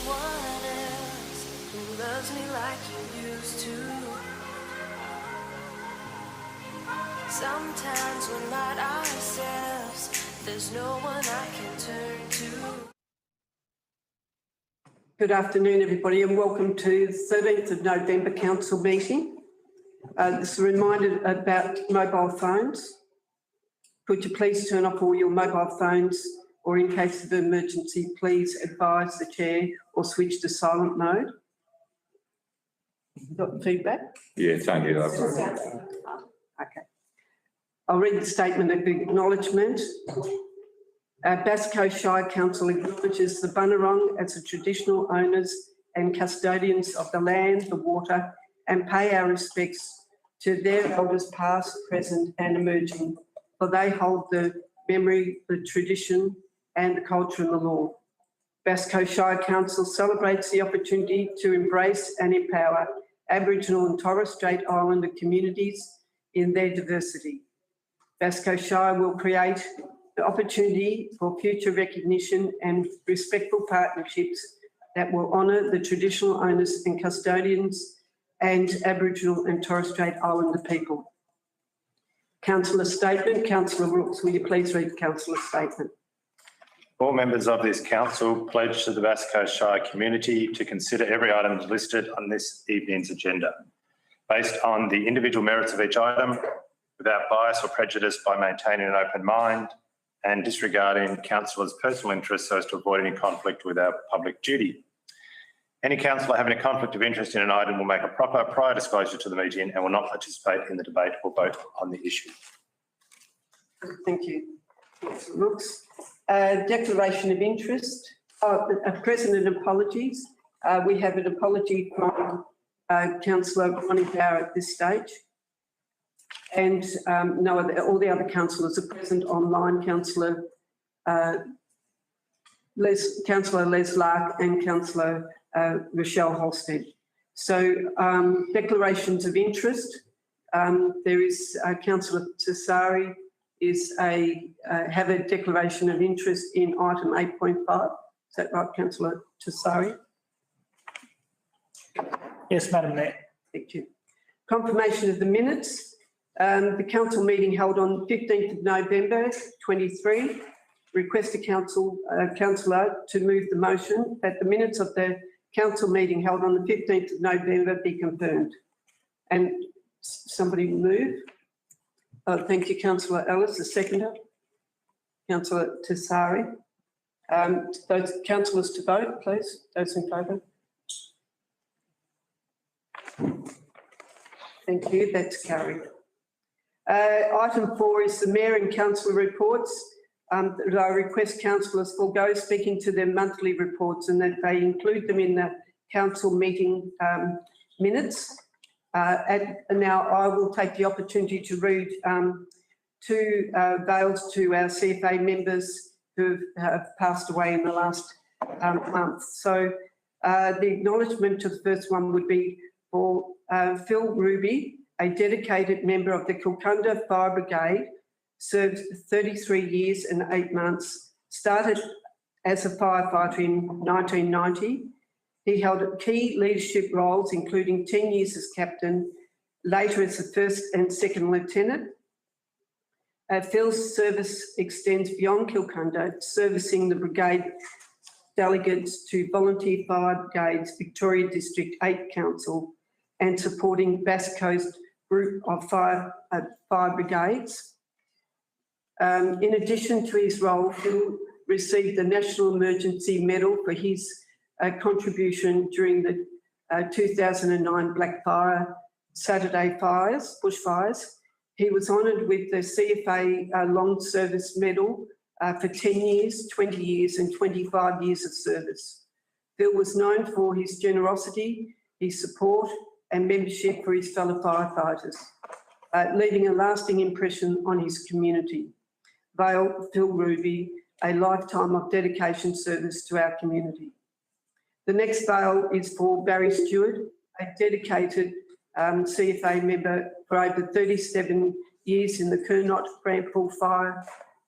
anyone else who loves me like you used to. Sometimes we're not ourselves, there's no one I can turn to. Good afternoon, everybody, and welcome to the 13th of November Council meeting. This is a reminder about mobile phones. Could you please turn off all your mobile phones, or in case of emergency, please advise the chair or switch to silent mode. Got feedback? Yeah, thank you. Okay. I'll read the statement of acknowledgement. Basco Shire Council acknowledges the Bunurong as the traditional owners and custodians of the land, the water, and pay our respects to their elders past, present and emerging, for they hold the memory, the tradition and the culture and the law. Basco Shire Council celebrates the opportunity to embrace and empower Aboriginal and Torres Strait Islander communities in their diversity. Basco Shire will create the opportunity for future recognition and respectful partnerships that will honour the traditional owners and custodians and Aboriginal and Torres Strait Islander people. Councillor statement. Councillor Brooks, will you please read the councillor statement? All members of this council pledge to the Bass Coast Shire community to consider every item listed on this evening's agenda, based on the individual merits of each item, without bias or prejudice, by maintaining an open mind and disregarding councillors' personal interests so as to avoid any conflict with our public duty. Any councillor having a conflict of interest in an item will make a proper prior disclosure to the meeting and will not participate in the debate or vote on the issue. Thank you. Councillor Brooks. Declaration of interest. President apologies. We have an apology from Councillor Ronnie Bauer at this stage. And all the other councillors are present online. Councillor Les Lark and Councillor Rochelle Holstead. So declarations of interest. There is Councillor Tessari have a declaration of interest in item 8.5. Is that right, Councillor Tessari? Yes, Madam Mayor. Thank you. Confirmation of the minutes. The council meeting held on 15th of November 23. Request a councillor to move the motion that the minutes of the council meeting held on the 15th of November be confirmed. And somebody move. Thank you, Councillor Ellis, the seconder. Councillor Tessari. Those councillors to vote, please. Those in favour. Thank you. That's carried. Item 4 is the Mayor and Councillor reports. I request councillors forego speaking to their monthly reports and that they include them in the council meeting minutes. And now I will take the opportunity to read two vales to our CFA members who have passed away in the last month. So the acknowledgement of the first one would be for Phil Ruby, a dedicated member of the Kilcunda Fire Brigade, served 33 years and 8 months, started as a firefighter in 1990. He held key leadership roles, including 10 years as captain, later as the first and second lieutenant. Phil's service extends beyond Kilcunda, servicing the brigade delegates to Volunteer Fire Brigades, Victoria District 8 Council, and supporting Bass Coast Group of Fire Brigades. In addition to his role, Phil received the National Emergency Medal for his contribution during the 2009 Blackfire Saturday fires, bushfires. He was honoured with the CFA Long Service Medal for 10 years, 20 years and 25 years of service. Phil was known for his generosity, his support and membership for his fellow firefighters, leaving a lasting impression on his community. Vale Phil Ruby, a lifetime of dedication service to our community. The next vale is for Barry Stewart, a dedicated CFA member for over 37 years in the Kernot Granville Fire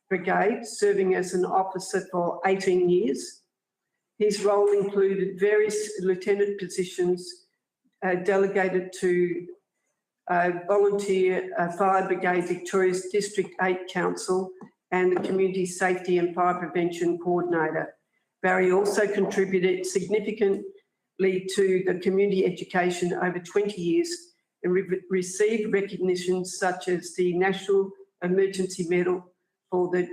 Brigade, serving as an officer for 18 years. His role included various lieutenant positions delegated to Volunteer Fire Brigade Victoria's District 8 Council and the Community Safety and Fire Prevention Coordinator. Barry also contributed significantly to the community education over 20 years and received recognitions such as the National Emergency Medal for the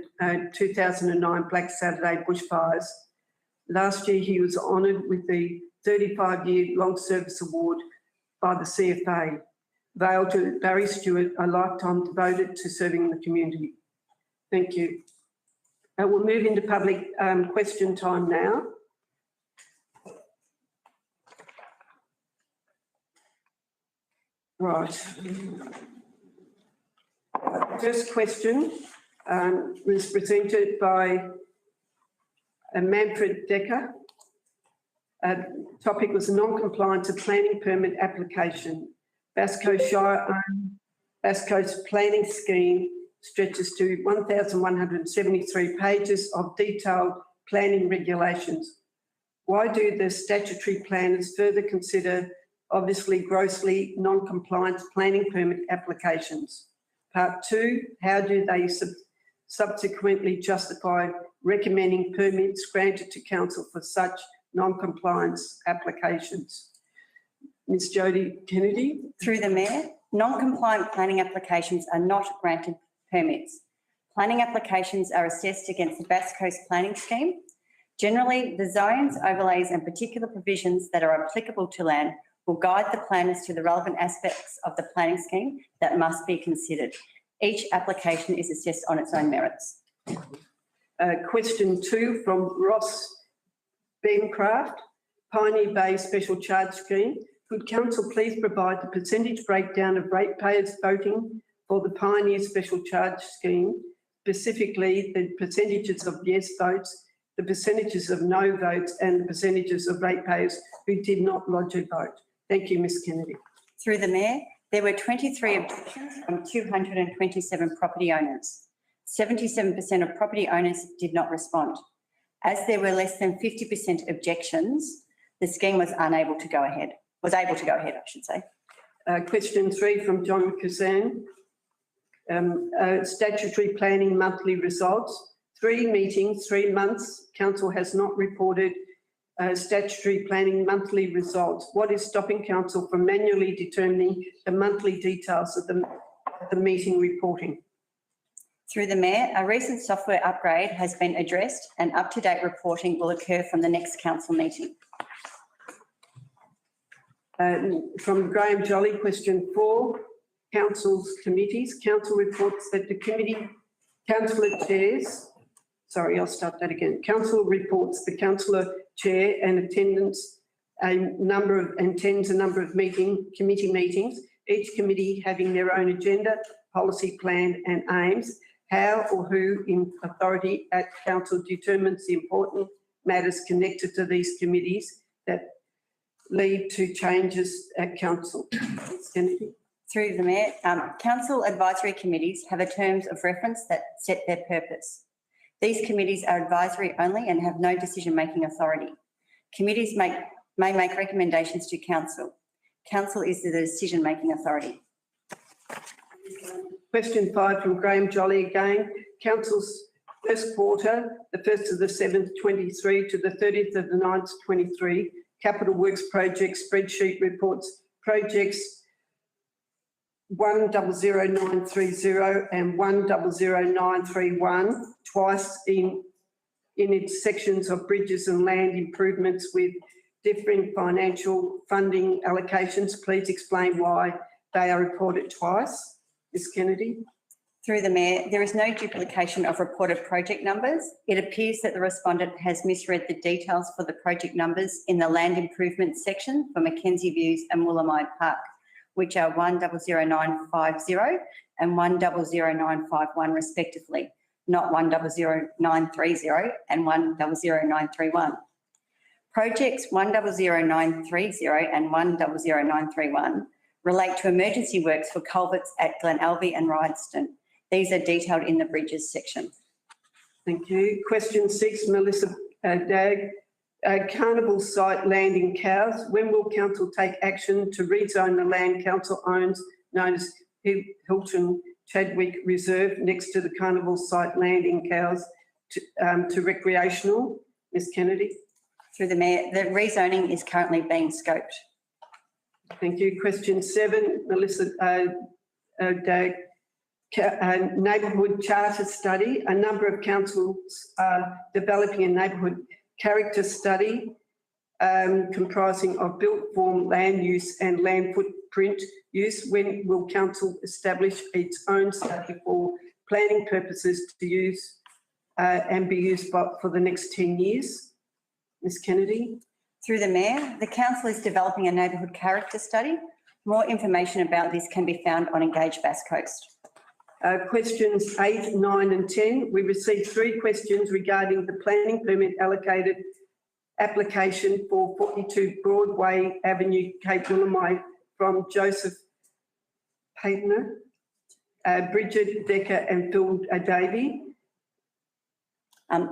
2009 Black Saturday bushfires. Last year, he was honoured with the 35-year Long Service Award by the CFA, veiled to Barry Stewart, a lifetime devoted to serving the community. Thank you. We'll move into public question time now. Right. First question was presented by Manfred Decker. Topic was non-compliance of planning permit application. Bass Coast Bass Coast planning scheme stretches to 1,173 pages of detailed planning regulations. Why do the statutory planners further consider obviously grossly non-compliant planning permit applications? Part 2, how do they subsequently justify recommending permits granted to council for such non-compliance applications? Ms Jodie Kennedy. Through the Mayor, non-compliant planning applications are not granted permits. Planning applications are assessed against the Bass Coast planning scheme. Generally, the zones, overlays and particular provisions that are applicable to land will guide the planners to the relevant aspects of the planning scheme that must be considered. Each application is assessed on its own merits. Question 2 from Ross Bencraft, Pioneer Bay Special Charge Scheme. Could council please provide the percentage breakdown of ratepayers voting for the Pioneer Special Charge Scheme, specifically the percentages of yes votes, the percentages of no votes and the percentages of ratepayers who did not lodge a vote? Thank you, Ms Kennedy. Through the Mayor, there were 23 objections from 227 property owners. 77% of property owners did not respond. As there were less than 50% objections, the scheme was able to go ahead, I should say. Question 3 from John Kazan. Statutory planning monthly results. 3 meetings, 3 months. Council has not reported statutory planning monthly results. What is stopping council from manually determining the monthly details of the meeting reporting? Through the Mayor, a recent software upgrade has been addressed and up-to-date reporting will occur from the next council meeting. From Graham Jolly, question 4, council's committees. Council reports that the committee councillor chairs, sorry, I'll start that again. Council reports the councillor chair and attends a number of committee meetings, each committee having their own agenda, policy plan and aims. How or who in authority at council determines the important matters connected to these committees that lead to changes at council? Through the Mayor, council advisory committees have a terms of reference that set their purpose. These committees are advisory only and have no decision-making authority. Committees may make recommendations to council. Council is the decision-making authority. Question 5 from Graham Jolly again. Council's first quarter, the 1st of the 7th, 23 to the 30th of the 9th, 23, capital works project spreadsheet reports projects 100930 and 100931 twice in its sections of bridges and land improvements with differing financial funding allocations. Please explain why they are reported twice. Ms Kennedy. Through the Mayor, there is no duplication of reported project numbers. It appears that the respondent has misread the details for the project numbers in the land improvement section for Mackenzie Views and Woolamai Park, which are 100950 and 100951 respectively, not 100930 and 100931. Projects 100930 and 100931 relate to emergency works for culverts at Glenalvie and Rydeston. These are detailed in the bridges section. Thank you. Question 6, Melissa Dagg. Carnival site land in Cows. When will council take action to rezone the land council owns known as Hilton Chadwick Reserve next to the Carnival site land in Cows to recreational? Ms Kennedy. Through the Mayor, the rezoning is currently being scoped. Thank you. Question 7, Melissa O'Day. Neighbourhood charter study. A number of councils are developing a neighbourhood character study comprising of built form land use and land footprint use. When will council establish its own study for planning purposes to use and be used for the next 10 years? Ms Kennedy. Through the Mayor, the council is developing a neighbourhood character study. More information about this can be found on Engage Bass Coast. Questions 8, 9 and 10. We received 3 questions regarding the planning permit allocated application for 42 Broadway Avenue, Cape Woolamai from Joseph Paytner, Bridget Decker and Phil Davey.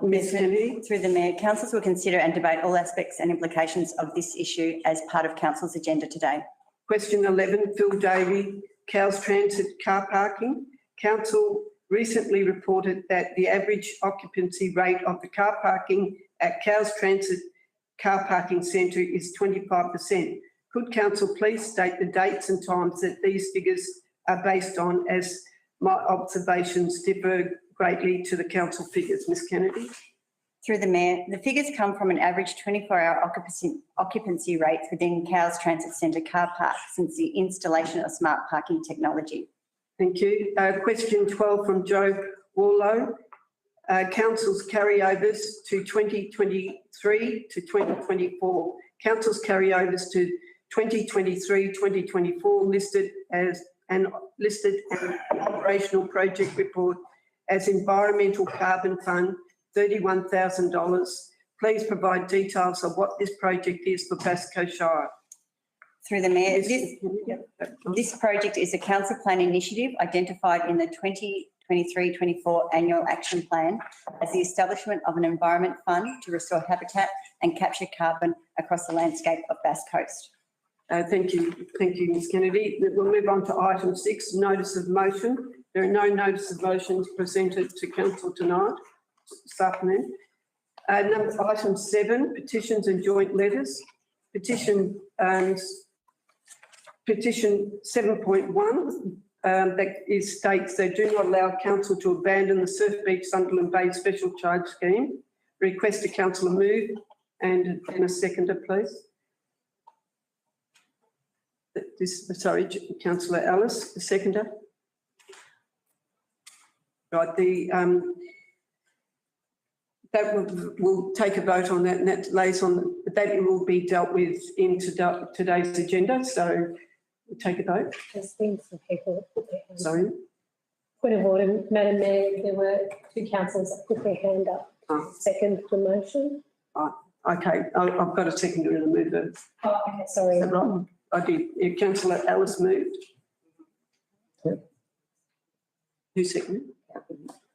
Ms Kennedy. Through the Mayor, councillors will consider and debate all aspects and implications of this issue as part of council's agenda today. Question 11, Phil Davey, Cows Transit car parking. Council recently reported that the average occupancy rate of the car parking at Cows Transit car parking centre is 25%. Could council please state the dates and times that these figures are based on, as my observations differ greatly to the council figures? Ms Kennedy. Through the Mayor, the figures come from an average 24-hour occupancy rates within Cows Transit Centre car park since the installation of smart parking technology. Thank you. Question 12 from Joe Warlow. Council's carryovers to 2023 to 2024. Council's carryovers to 2023-2024 listed an operational project report as Environmental Carbon Fund, $31,000. Please provide details of what this project is for Basco Shire. Through the Mayor, this project is a council plan initiative identified in the 2023-24 annual action plan as the establishment of an environment fund to restore habitat and capture carbon across the landscape of Bass Coast. Thank you, Ms Kennedy. We'll move on to item 6, notice of motion. There are no notice of motions presented to council tonight, this afternoon. Item 7, petitions and joint letters. Petition 7.1 that states they do not allow council to abandon the Surf Beach Sunderland Bay Special Charge Scheme. Request a councillor move and a seconder, please. Councillor Ellis, the seconder. Right, that we'll take a vote on that, and that lays on, that will be dealt with in today's agenda. So we'll take a vote. There's been some people that put their hands up. Sorry. Point of order, Madam Mayor, there were 2 councillors that put their hand up. Second the motion. Okay, I've got a seconder and a mover. Oh, okay, sorry. Is that right? I did. Yeah, Councillor Ellis moved. Yep. Who seconded?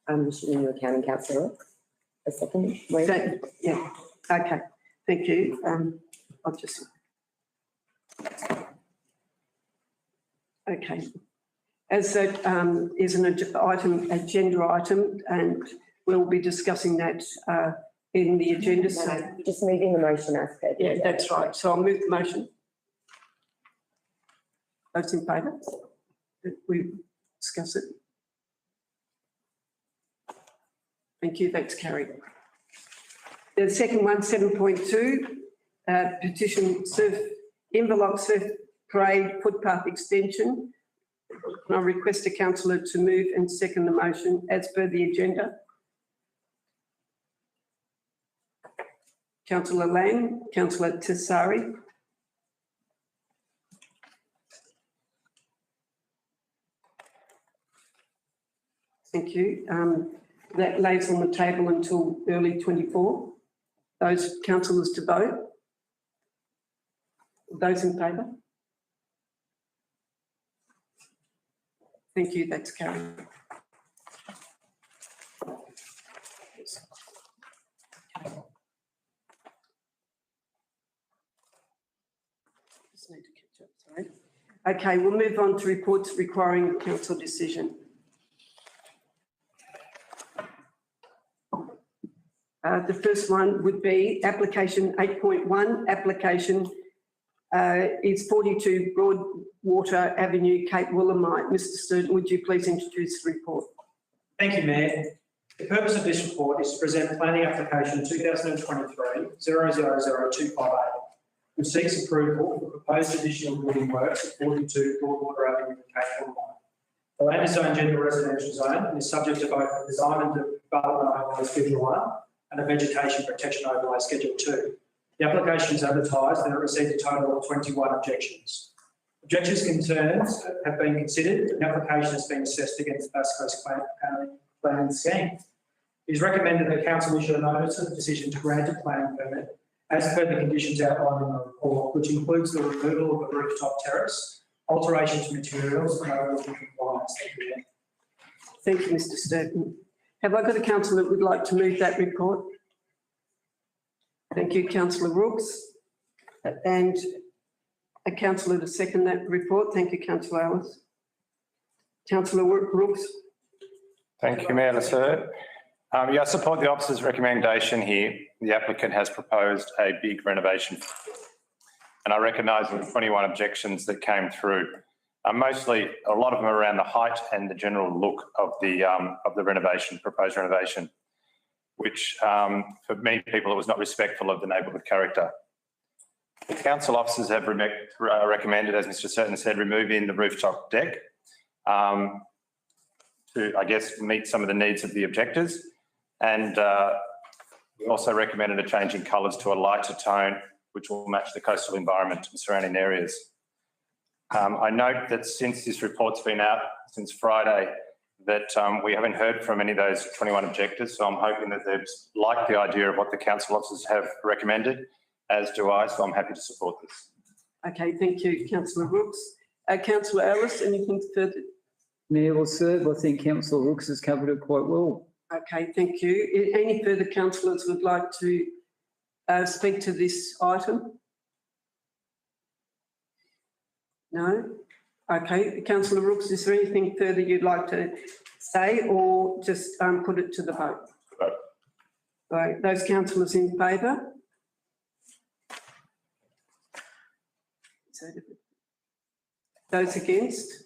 I'm assuming you're accounting councillor. A second. Wait. Yeah, okay, thank you. I'll just. Okay. As that is an agenda item, and we'll be discussing that in the agenda. So, Just moving the motion as per. yeah, that's right. So I'll move the motion. Those in favour? We discuss it. Thank you, that's carried. The second one, 7.2, petition Inverloch Surf Parade footpath extension. Can I request a councillor to move and second the motion as per the agenda? Councillor Lang, Councillor Tessari. Thank you. That lays on the table until early 24. Those councillors to vote? Those in favour? Thank you, that's carried. Just need to catch up, sorry. Okay, we'll move on to reports requiring a council decision. The first one would be application 8.1. Application is 42 Broadwater Avenue, Cape Willamite. Mr. Sturton, would you please introduce the report? Thank you, Mayor. The purpose of this report is to present planning application 2023-000258, which seeks approval for proposed additional building works at 42 Broadwater Avenue, Cape Willamite. The land is zoned general residential zone and is subject to both a design and development overlay Schedule 1 and a vegetation protection overlay Schedule 2. The application is advertised and it received a total of 21 objections. Objections concerns have been considered and the application has been assessed against the Bass Coast planning scheme. It is recommended that council issue a notice of decision to grant a planning permit as per the conditions outlined in the report, which includes the removal of the rooftop terrace, alteration to materials and overall compliance. Thank you, Mr. Sturton. Have I got a councillor that would like to move that report? Thank you, Councillor Rooks. And a councillor to second that report. Thank you, Councillor Ellis. Councillor Rooks. Thank you, Mayor Lasser. I support the officer's recommendation here. The applicant has proposed a big renovation and I recognise the 21 objections that came through. Mostly, a lot of them are around the height and the general look of the renovation, proposed renovation, which for many people it was not respectful of the neighbourhood character. The council officers have recommended, as Mr. Sturton said, removing the rooftop deck to, I guess, meet some of the needs of the objectors. And we also recommended a change in colours to a lighter tone, which will match the coastal environment and surrounding areas. I note that since this report's been out, since Friday, that we haven't heard from any of those 21 objectors. So I'm hoping that they've liked the idea of what the council officers have recommended, as do I. So I'm happy to support this. Okay, thank you, Councillor Rooks. Councillor Ellis, anything further? Mayor Lasser, I think Councillor Rooks has covered it quite well. Okay, thank you. Any further councillors would like to speak to this item? No? Okay, Councillor Rooks, is there anything further you'd like to say or just put it to the vote? Vote. Right, those councillors in favour? Those against?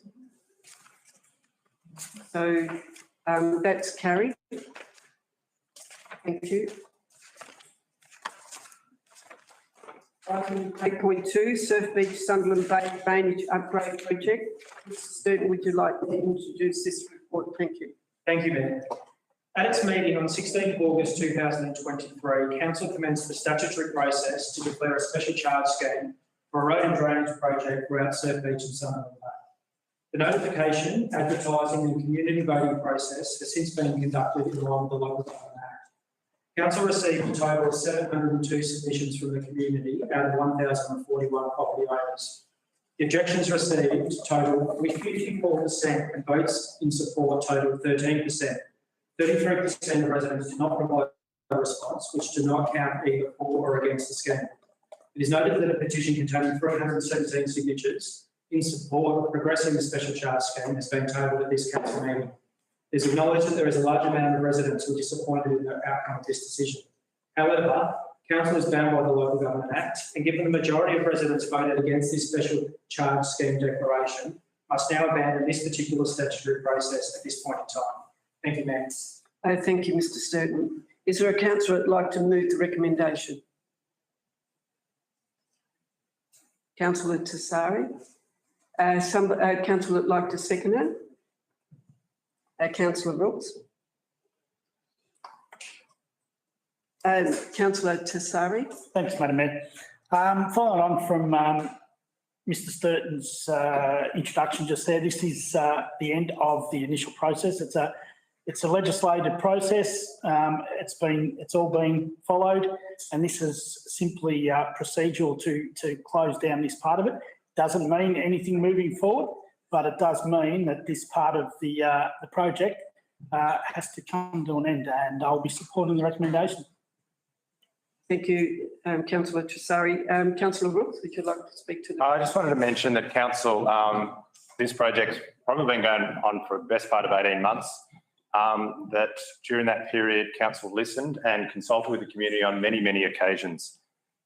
So that's carried. Thank you. Item 8.2, Surf Beach Sunderland Bay Drainage Upgrade Project. Mr. Sturton, would you like to introduce this report? Thank you. Thank you, Mayor. At its meeting on 16th August 2023, council commenced the statutory process to declare a special charge scheme for a road and drainage project throughout Surf Beach and Sunderland Bay. The notification, advertising and community voting process has since been conducted in line with the Local Government Act. Council received a total of 702 submissions from the community out of 1,041 property owners. The objections received total 54% and votes in support total 13%. 33% of residents did not provide a response, which do not count either for or against the scheme. It is noted that a petition containing 317 signatures in support of progressing the special charge scheme has been tabled at this council meeting. It is acknowledged that there is a large amount of residents who are disappointed in the outcome of this decision. However, council is bound by the Local Government Act, and given the majority of residents voted against this special charge scheme declaration, must now abandon this particular statutory process at this point in time. Thank you, Mayor. Thank you, Mr. Sturton. Is there a councillor that'd like to move the recommendation? Councillor Tassari. Councillor that'd like to second it? Councillor Rooks. Councillor Tassari. Thanks, Madam Mayor. Following on from Mr. Sturton's introduction just there, this is the end of the initial process. It's a legislative process. It's all been followed, and this is simply procedural to close down this part of it. Doesn't mean anything moving forward, but it does mean that this part of the project has to come to an end, and I'll be supporting the recommendation. Thank you, councillor Trisari. Councillor Rooks, would you like to speak to the? I just wanted to mention that council, this project's probably been going on for the best part of 18 months. That during that period, council listened and consulted with the community on many, many occasions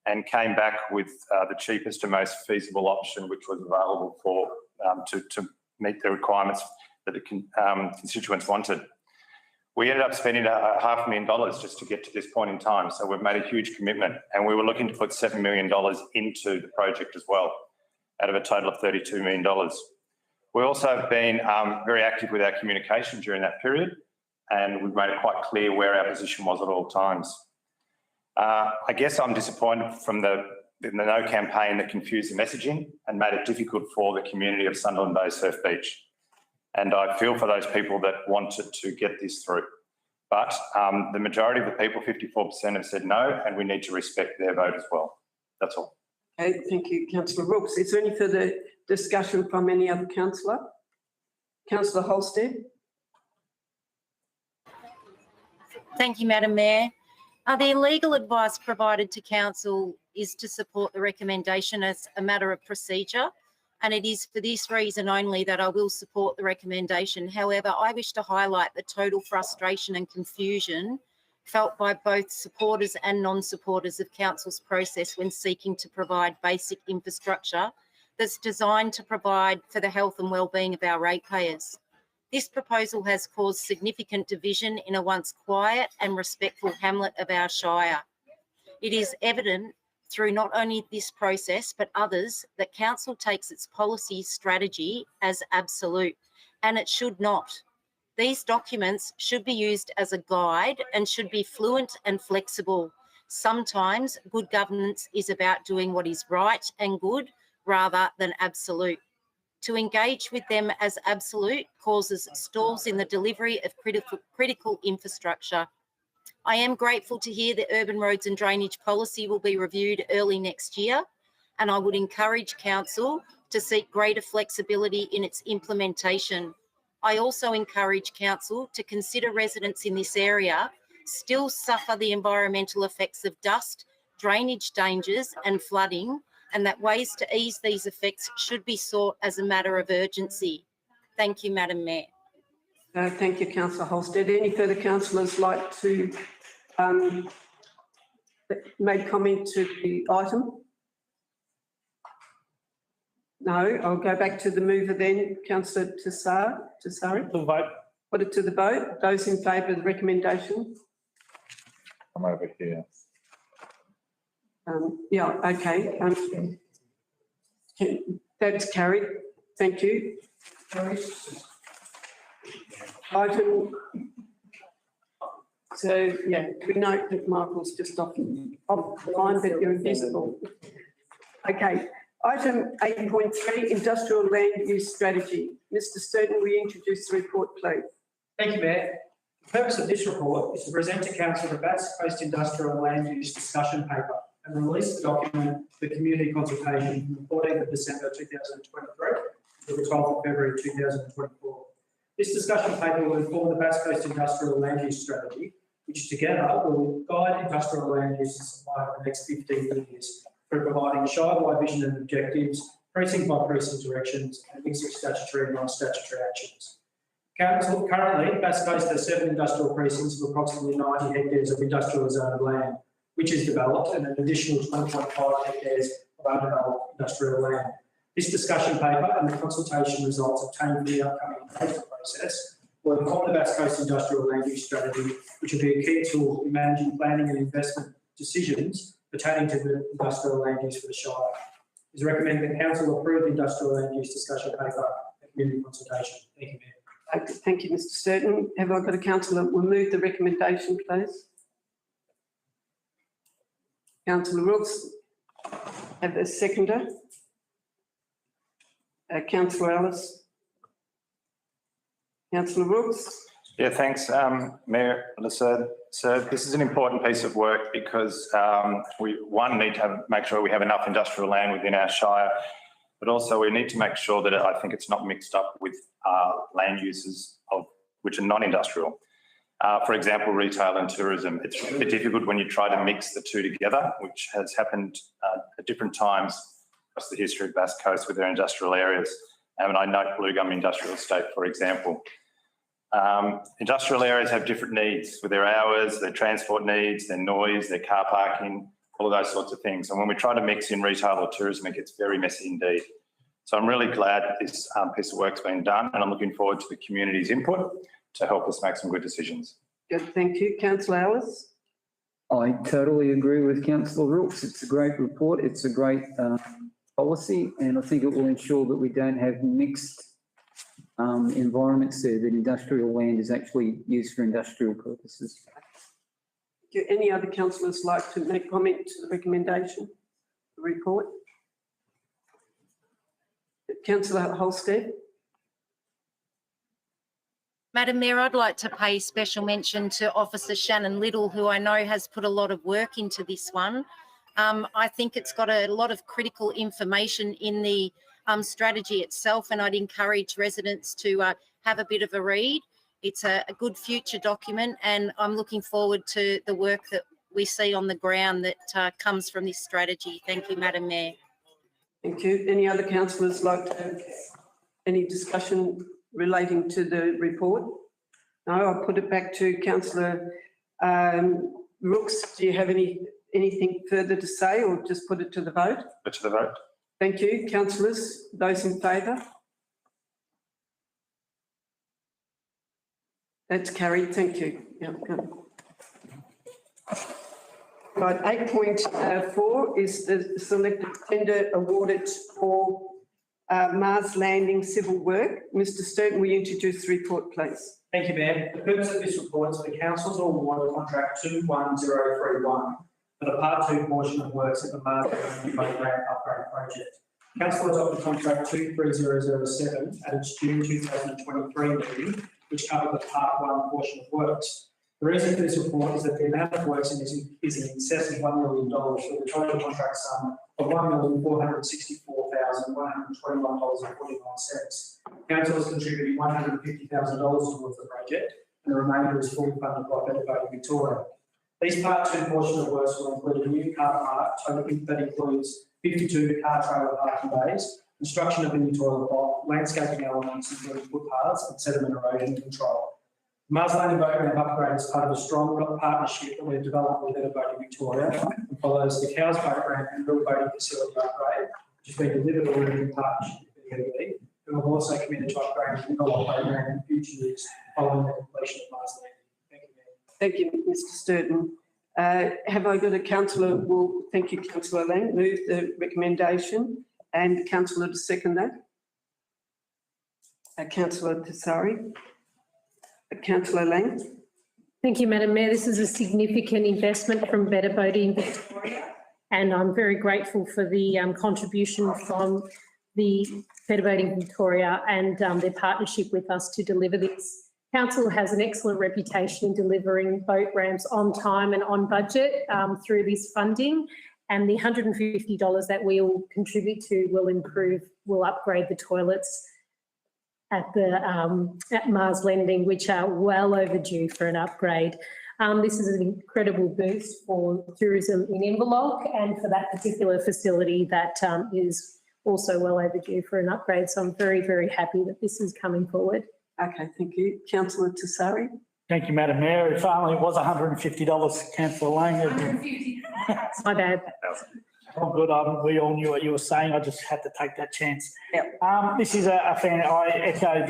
and came back with the cheapest and most feasible option which was available for to meet the requirements that the constituents wanted. We ended up spending $500,000 just to get to this point in time. So we've made a huge commitment and we were looking to put $7 million into the project as well, out of a total of $32 million. We also have been very active with our communication during that period, and we've made it quite clear where our position was at all times. I guess I'm disappointed from the no campaign that confused the messaging and made it difficult for the community of Sunderland Bay Surf Beach. And I feel for those people that wanted to get this through. But the majority of the people, 54%, have said no, and we need to respect their vote as well. That's all. Okay, thank you, councillor Rooks. Is there any further discussion from any other councillor? Councillor Holstead? Thank you, Madam Mayor. The legal advice provided to council is to support the recommendation as a matter of procedure, and it is for this reason only that I will support the recommendation. However, I wish to highlight the total frustration and confusion felt by both supporters and non-supporters of council's process when seeking to provide basic infrastructure that's designed to provide for the health and well-being of our ratepayers. This proposal has caused significant division in a once quiet and respectful hamlet of our shire. It is evident through not only this process but others that council takes its policy strategy as absolute, and it should not. These documents should be used as a guide and should be fluent and flexible. Sometimes good governance is about doing what is right and good rather than absolute. To engage with them as absolute causes stalls in the delivery of critical infrastructure. I am grateful to hear the urban roads and drainage policy will be reviewed early next year, and I would encourage council to seek greater flexibility in its implementation. I also encourage council to consider residents in this area still suffer the environmental effects of dust, drainage dangers and flooding, and that ways to ease these effects should be sought as a matter of urgency. Thank you, Madam Mayor. Thank you, councillor Holstead. Any further councillors like to make comment to the item? No, I'll go back to the mover then, councillor Trisari. To vote. Put it to the vote. Those in favour of the recommendation? I'm over here. Yeah, okay. That's carried. Thank you. Item. So, yeah, we note that Michael's just off the line, but you're invisible. Okay. Item 8.3, Industrial Land Use Strategy. Mr. Sturton, will you introduce the report, please? Thank you, Mayor. The purpose of this report is to present to council the Bass Coast Industrial Land Use Discussion Paper and release the document for community consultation from the 14th of December 2023 to the 12th of February 2024. This discussion paper will inform the Bass Coast Industrial Land Use Strategy, which together will guide industrial land use and supply over the next 15 years for providing shire-wide vision and objectives, precinct by precinct directions, and mix of statutory and non-statutory actions. Currently, Bass Coast has 7 industrial precincts of approximately 90 hectares of industrial zoned land, which is developed, and an additional 20.5 hectares of undeveloped industrial land. This discussion paper and the consultation results obtained from the upcoming process will inform the Bass Coast Industrial Land Use Strategy, which will be a key tool in managing planning and investment decisions pertaining to the industrial land use for the Shire. It is recommended that council approve the industrial land use discussion paper and community consultation. Thank you, Mayor. Thank you, Mr. Sturton. Have I got a councillor that will move the recommendation, please? Councillor Rooks. Have a seconder. Councillor Ellis. Councillor Rooks. Yeah, thanks, Mayor Laserd. So this is an important piece of work because we need to make sure we have enough industrial land within our shire, but also we need to make sure that I think it's not mixed up with land uses which are non-industrial. For example, retail and tourism. It's really difficult when you try to mix the two together, which has happened at different times across the history of Bass Coast with their industrial areas. And I note Blue Gum Industrial Estate, for example. Industrial areas have different needs with their hours, their transport needs, their noise, their car parking, all of those sorts of things. And when we try to mix in retail or tourism, it gets very messy indeed. So I'm really glad that this piece of work's been done, and I'm looking forward to the community's input to help us make some good decisions. Good, thank you. Councillor Ellis? I totally agree with Councillor Rooks. It's a great report. It's a great policy, and I think it will ensure that we don't have mixed environments there, that industrial land is actually used for industrial purposes. Do any other councillors like to make comment to the recommendation, the report? Councillor Holstead? Madam Mayor, I'd like to pay special mention to Officer Shannon Little, who I know has put a lot of work into this one. I think it's got a lot of critical information in the strategy itself, and I'd encourage residents to have a bit of a read. It's a good future document, and I'm looking forward to the work that we see on the ground that comes from this strategy. Thank you, Madam Mayor. Thank you. Any other councillors like to have any discussion relating to the report? No, I'll put it back to Councillor Rooks. Do you have anything further to say, or just put it to the vote? Put to the vote. Thank you. Councillors, those in favour? That's carried. Thank you. Yeah, good. Right, 8.4 is the selected tender awarded for Mars Landing civil work. Mr Sturton, will you introduce the report, please? Thank you, Mayor. The purpose of this report is for the council to award contract 21031 for the Part 2 portion of works at the Mars Landing Boat Upgrade Project. Council adopted contract 23007 at its June 2023 meeting, which covered the Part 1 portion of works. The reason for this report is that the amount of works in this is in excess of $1 million for the total contract sum of $1,464,121.49. Council has contributed $150,000 towards the project, and the remainder is fully funded by Better Boating Victoria. These Part 2 portion of works will include a new car park that includes 52 car trailer parking bays, construction of a new toilet block, landscaping elements including footpaths, and sediment erosion control. Mars Landing Boat Ramp Upgrade is part of a strong partnership that we've developed with Better Boating Victoria and follows the Cows Boat Ramp and Real Boating Facility Upgrade, which has been delivered already in partnership with the EB, and we've also committed to upgrading the Nicola Boat Ramp in future years following the completion of Mars Landing. Thank you, Mayor. Thank you, Mr Sturton. Have I got a councillor? Well, thank you, Councillor Lang. Move the recommendation, and councillor to second that. Councillor Tessari. Councillor Lang. Thank you, Madam Mayor. This is a significant investment from Better Boating Victoria, and I'm very grateful for the contribution from the Better Boating Victoria and their partnership with us to deliver this. Council has an excellent reputation in delivering boat ramps on time and on budget through this funding, and the $150 that we'll contribute to will upgrade the toilets at Mars Landing, which are well overdue for an upgrade. This is an incredible boost for tourism in Inverloch and for that particular facility that is also well overdue for an upgrade. So I'm very, very happy that this is coming forward. Okay, thank you. Councillor Tessari. Thank you, Madam Mayor. If only it was $150, Councillor Lang. My bad. Oh, good. We all knew what you were saying. I just had to take that chance. Yep. This is a fan. I echo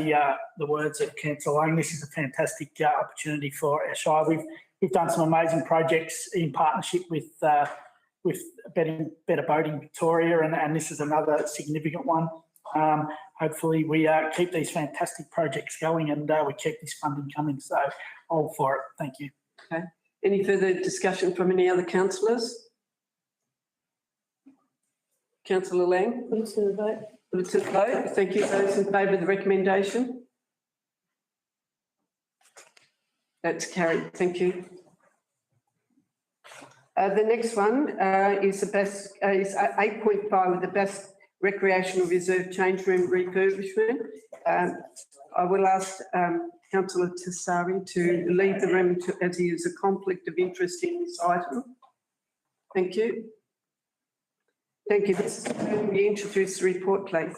the words of Councillor Lang. This is a fantastic opportunity for our shire. We've done some amazing projects in partnership with Better Boating Victoria, and this is another significant one. Hopefully we keep these fantastic projects going, and we keep this funding coming. So all for it. Thank you. Okay. Any further discussion from any other councillors? Councillor Lang. Put it to the vote. Put it to the vote. Thank you. Those in favour of the recommendation? That's carried. Thank you. The next one is 8.5 with the best recreational reserve change room refurbishment. I will ask councillor Tassari to leave the room as he has a conflict of interest in this item. Thank you. Thank you. Mr. Stone, will you introduce the report, please?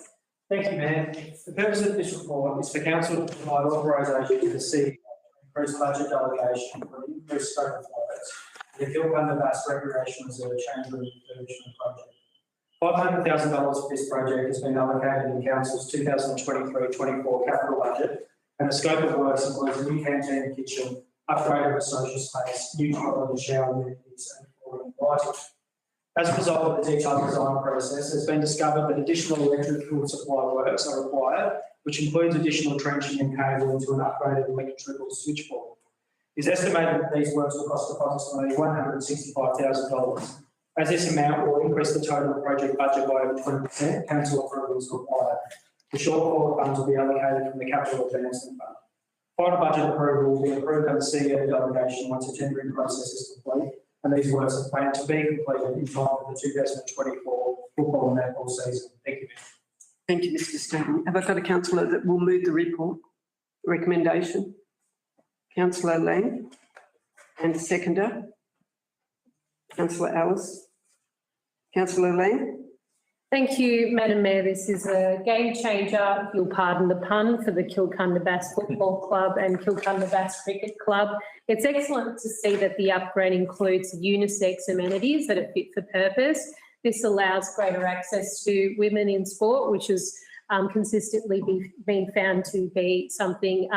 Thank you, Mayor. The purpose of this report is for council to provide authorisation to the CEO to increase budget delegation for an increased scope of works for the Kilcunda Bass Recreation Reserve change room refurbishment project. $500,000 for this project has been allocated in council's 2023-24 capital budget, and the scope of works includes a new canteen and kitchen, upgrade of a social space, new toilet and shower amenities, and flooring and lighting. As a result of the detailed design process, it's been discovered that additional electrical supply works are required, which includes additional trenching and cabling to an upgraded electrical switchboard. It's estimated that these works will cost approximately $165,000. As this amount will increase the total project budget by over 20%, council approval is required. The shortfall of funds will be allocated from the capital advancement fund. Final budget approval will be approved under CEO delegation once the tendering process is complete, and these works are planned to be completed in time for the 2024 football and netball season. Thank you, Mayor. Thank you, Mr. Stone. Have I got a councillor that will move the report, recommendation? Councillor Lang, and seconder, councillor Ellis. Councillor Lang. Thank you, Madam Mayor. This is a game changer, if you'll pardon the pun, for the Kilcunda Bass Football Club and Kilcunda Bass Cricket Club. It's excellent to see that the upgrade includes unisex amenities that are fit for purpose. This allows greater access to women in sport, which has consistently been found to be something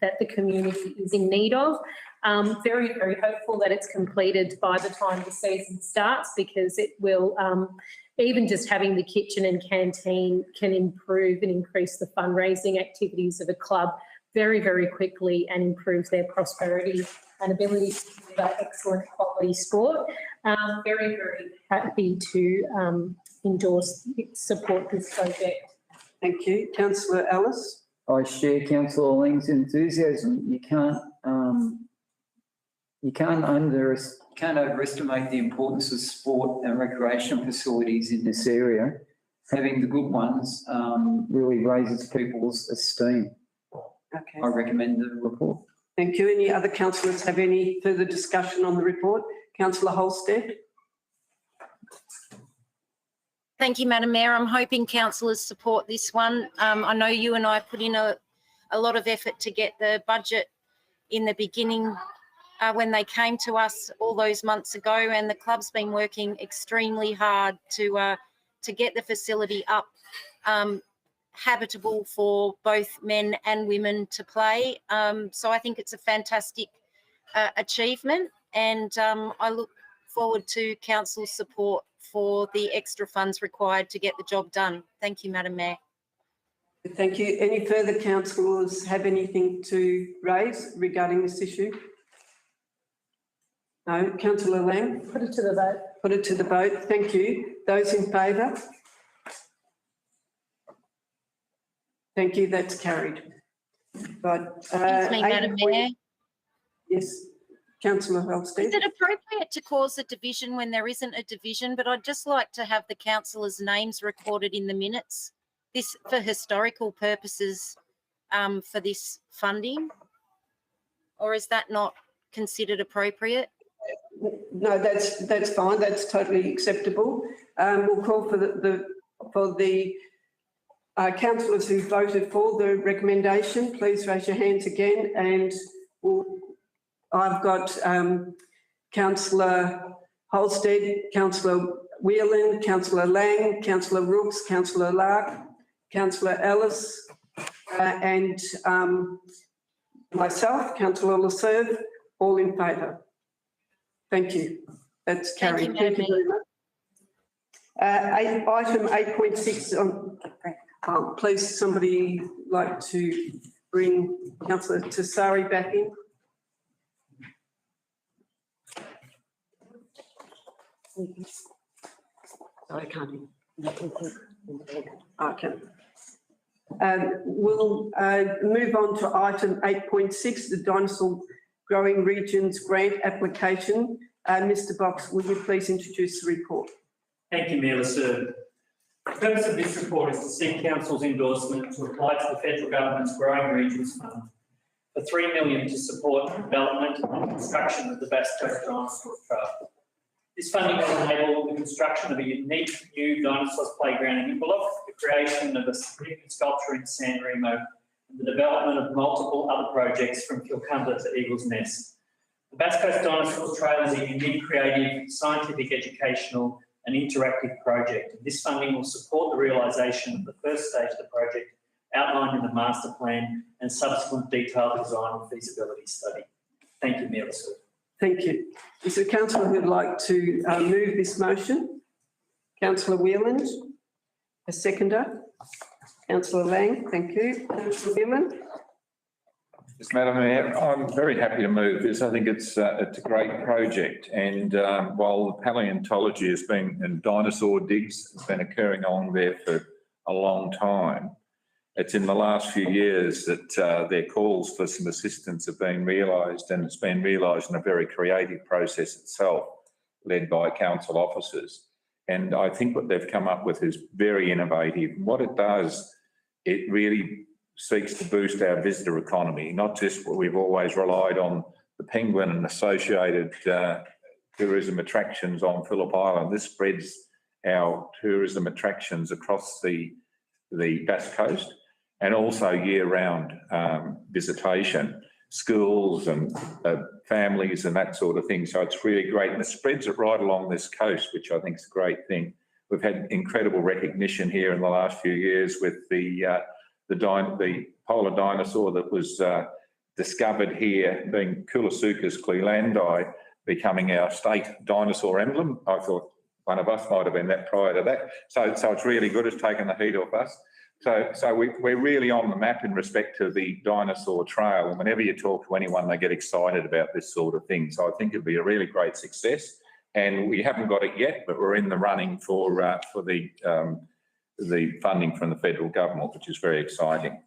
that the community is in need of. Very, very hopeful that it's completed by the time the season starts, because it will, even just having the kitchen and canteen can improve and increase the fundraising activities of a club very, very quickly and improve their prosperity and ability to deliver excellent quality sport. Very, very happy to support this project. Thank you. Councillor Ellis. I share councillor Lang's enthusiasm. You can't overestimate the importance of sport and recreation facilities in this area. Having the good ones really raises people's esteem. Okay. I recommend the report. Thank you. Any other councillors have any further discussion on the report? Councillor Holstead. Thank you, Madam Mayor. I'm hoping councillors support this one. I know you and I put in a lot of effort to get the budget in the beginning when they came to us all those months ago, and the club's been working extremely hard to get the facility up habitable for both men and women to play. So I think it's a fantastic achievement, and I look forward to council's support for the extra funds required to get the job done. Thank you, Madam Mayor. Thank you. Any further councillors have anything to raise regarding this issue? No. Councillor Lang? Put it to the vote. Put it to the vote. Thank you. Those in favour? Thank you. That's carried. Right. Excuse me, Madam Mayor. Yes. Councillor Holstead. Is it appropriate to cause a division when there isn't a division? But I'd just like to have the councillors' names recorded in the minutes. This for historical purposes for this funding, or is that not considered appropriate? No, that's fine. That's totally acceptable. We'll call for the councillors who voted for the recommendation. Please raise your hands again, and I've got Councillor Holstead, Councillor Whelan, Councillor Lang, Councillor Rooks, Councillor Lark, Councillor Ellis, and myself, Councillor Lasserve, all in favour. Thank you. That's carried. Thank you very much. Item 8.6, please somebody like to bring Councillor Tassari back in. I can't. Okay. We'll move on to item 8.6, the Dinosaur Growing Regions Grant Application. Mr. Box, will you please introduce the report? Thank you, Mayor Lasserve. The purpose of this report is to seek council's endorsement to apply to the federal government's Growing Regions Fund for $3 million to support the development and construction of the Bass Coast Dinosaur Trail. This funding will enable the construction of a unique new dinosaurs playground in Inverloch, the creation of a significant sculpture in San Remo, and the development of multiple other projects from Kilcunda to Eagles Nest. The Bass Coast Dinosaurs Trail is a unique, creative, scientific, educational and interactive project. This funding will support the realisation of the first stage of the project outlined in the master plan and subsequent detailed design and feasibility study. Thank you, Mayor Lasoon. Thank you. Is there a councillor who'd like to move this motion? Councillor Whelan, a seconder. Councillor Lang, thank you. Councillor Whelan. Yes, Madam Mayor, I'm very happy to move this. I think it's a great project. And while paleontology has been, and dinosaur digs has been occurring along there for a long time, it's in the last few years that their calls for some assistance have been realised, and it's been realised in a very creative process itself, led by council officers. And I think what they've come up with is very innovative. What it does, it really seeks to boost our visitor economy, not just what we've always relied on, the penguin and associated tourism attractions on Phillip Island. This spreads our tourism attractions across the Bass Coast, and also year-round visitation, schools and families and that sort of thing. So it's really great, and it spreads it right along this coast, which I think is a great thing. We've had incredible recognition here in the last few years with the polar dinosaur that was discovered here, being Koolasuchus clelandii, becoming our state dinosaur emblem. I thought one of us might have been that prior to that. So it's really good. It's taken the heat off us. So we're really on the map in respect to the dinosaur trail. And whenever you talk to anyone, they get excited about this sort of thing. So I think it'd be a really great success. And we haven't got it yet, but we're in the running for the funding from the federal government, which is very exciting.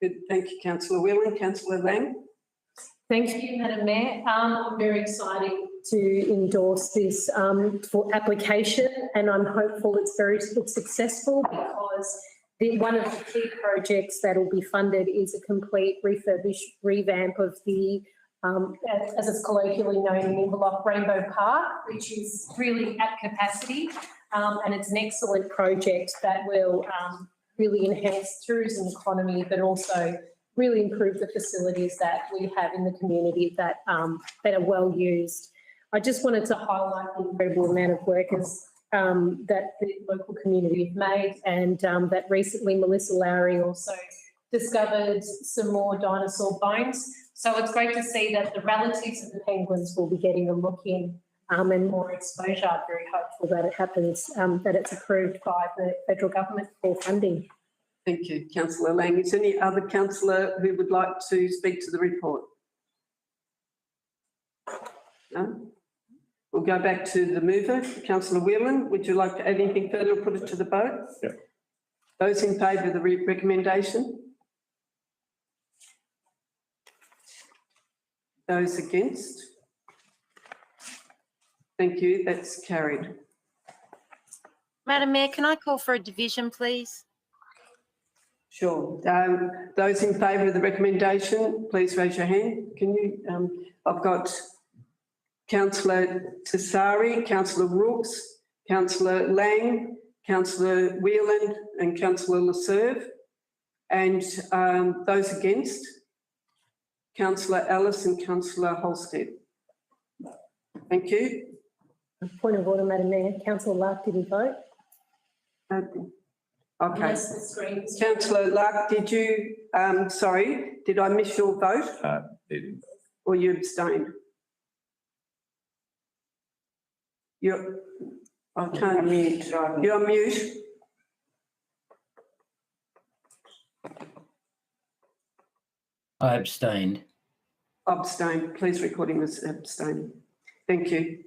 Good, thank you, Councillor Whelan. Councillor Lang. Thank you, Madam Mayor. I'm very excited to endorse this for application, and I'm hopeful it's successful, because one of the key projects that will be funded is a complete revamp of the, as it's colloquially known in Inverloch, Rainbow Park, which is really at capacity, and it's an excellent project that will really enhance tourism economy, but also really improve the facilities that we have in the community that are well used. I just wanted to highlight the incredible amount of work that the local community have made, and that recently Melissa Lowry also discovered some more dinosaur bones. So it's great to see that the relatives of the penguins will be getting a look in and more exposure. I'm very hopeful that it happens, that it's approved by the federal government for funding. Thank you, Councillor Lang. Is there any other councillor who would like to speak to the report? No? We'll go back to the mover. Councillor Whelan, would you like to add anything further or put it to the vote? Yeah. Those in favour of the recommendation? Those against? Thank you, that's carried. Madam Mayor, can I call for a division, please? Sure. Those in favour of the recommendation, please raise your hand. Can you, I've got Councillor Tessari, Councillor Rooks, Councillor Lang, Councillor Whelan and Councillor Laserve. And those against, Councillor Ellis and Councillor Holstead. Thank you. Point of order, Madam Mayor. Councillor Lark didn't vote. Okay. Unless the screen is- Councillor Lark, did you, sorry, did I miss your vote Didn't. or you abstained? You're, I can't mute. You're on mute. I abstained. Abstain. Please record him as abstaining. Thank you.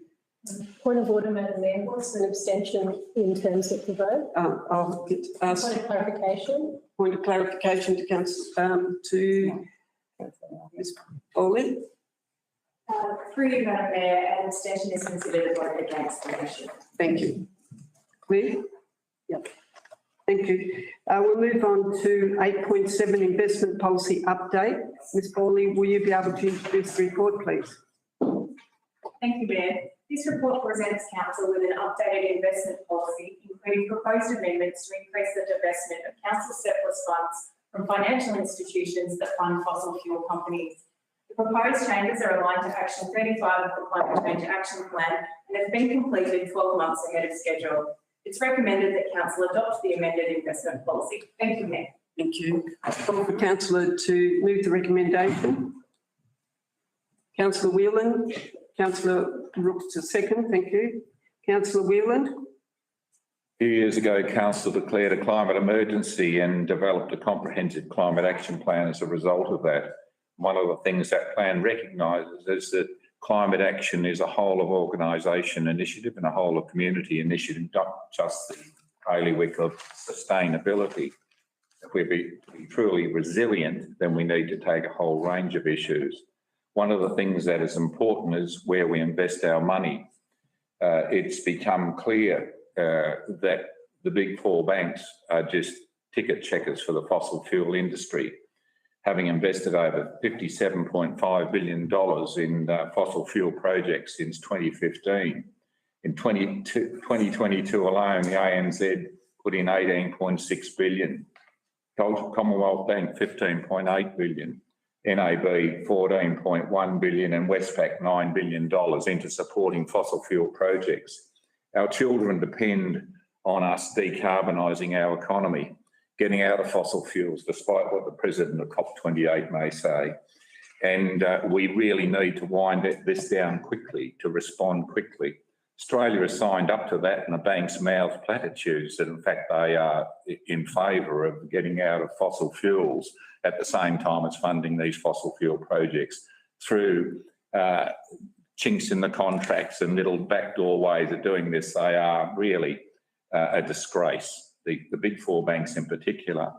Point of order, Madam Mayor. What's an abstention in terms of the vote? I'll get asked. Point of clarification. Point of clarification to Council, to Ms. Foley. Through you, Madam Mayor, an abstention is considered a vote against the motion. Thank you. Clear? Yep. Thank you. We'll move on to 8.7 investment policy update. Ms. Bowley, will you be able to introduce the report, please? Thank you, Mayor. This report presents Council with an updated investment policy, including proposed amendments to increase the divestment of Council surplus funds from financial institutions that fund fossil fuel companies. The proposed changes are aligned to Action 35 of the Climate Change Action Plan and have been completed 12 months ahead of schedule. It's recommended that Council adopt the amended investment policy. Thank you, Mayor. Thank you. I call for Councillor to move the recommendation. Councillor Whelan, Councillor Rooks to second. Thank you. Councillor Whelan. A few years ago, Council declared a climate emergency and developed a comprehensive climate action plan as a result of that. One of the things that plan recognises is that climate action is a whole of organisation initiative and a whole of community initiative, not just the bailiwick of sustainability. If we're to be truly resilient, then we need to take a whole range of issues. One of the things that is important is where we invest our money. It's become clear that the big four banks are just ticket checkers for the fossil fuel industry, having invested over $57.5 billion in fossil fuel projects since 2015. In 2022 alone, the ANZ put in $18.6 billion, Commonwealth Bank $15.8 billion, NAB $14.1 billion and Westpac $9 billion into supporting fossil fuel projects. Our children depend on us decarbonising our economy, getting out of fossil fuels, despite what the President of COP28 may say. And we really need to wind this down quickly, to respond quickly. Australia has signed up to that, and the banks mouth platitudes that in fact they are in favour of getting out of fossil fuels at the same time as funding these fossil fuel projects through chinks in the contracts and little backdoor ways of doing this. They are really a disgrace, the big four banks in particular.